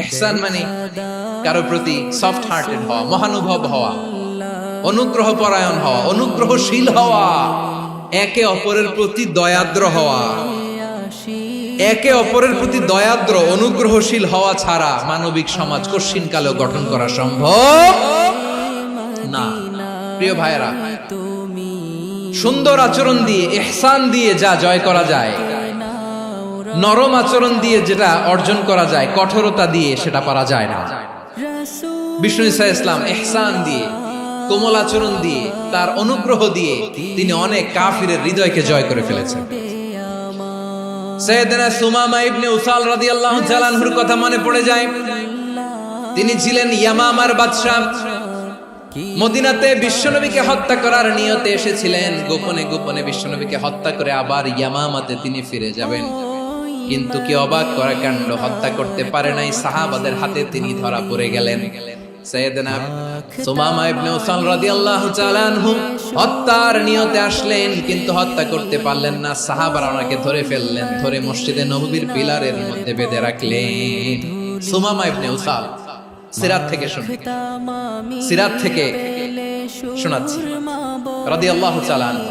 ইহসান মানে কারো প্রতি সফট হার্টেড হওয়া, মহানুভব হওয়া, অনুগ্রহ পরায়ণ হওয়া, অনুগ্রহশীল হওয়া, একে অপরের প্রতি দয়াদ্র হওয়া। একে অপরের প্রতি দয়াদ্র অনুগ্রহশীল হওয়া ছাড়া মানবিক সমাজ কশিনকালেও গঠন করা সম্ভব না। প্রিয় ভাইরা, সুন্দর আচরণ দিয়ে, ইহসান দিয়ে যা জয় করা যায়, নরম আচরণ দিয়ে যেটা অর্জন করা যায়, কঠোরতা দিয়ে সেটা পারা যায় না। বিষ্ণু ঈসা ইসলাম ইহসান দিয়ে, কোমল আচরণ দিয়ে, তার অনুগ্রহ দিয়ে তিনি অনেক কাফিরের হৃদয়কে জয় করে ফেলেছেন। সাইয়েদনা সুমামা ইবনে উসাল রাদিয়াল্লাহু তাআলা আনহুর কথা মনে পড়ে যায়। তিনি ছিলেন ইয়ামামার বাদশা। মদিনাতে বিশ্বনবীকে হত্যা করার নিয়তে এসেছিলেন। গোপনে গোপনে বিশ্বনবীকে হত্যা করে আবার ইয়ামামাতে তিনি ফিরে যাবেন। কিন্তু কি অবাক করা কাণ্ড, হত্যা করতে পারে নাই, সাহাবাদের হাতে তিনি ধরা পড়ে গেলেন। সাইয়েদনা সুমামা ইবনে উসাল রাদিয়াল্লাহু তাআলা আনহু হত্যার নিয়তে আসলেন, কিন্তু হত্যা করতে পারলেন না। সাহাবারা ওনাকে ধরে ফেললেন, ধরে মসজিদে নববীর পিলারের মধ্যে বেঁধে রাখলেন। সুমামা ইবনে উসাল সিরাত থেকে সিরাত থেকে শোনাচ্ছি রাদিয়াল্লাহু তাআলা আনহু।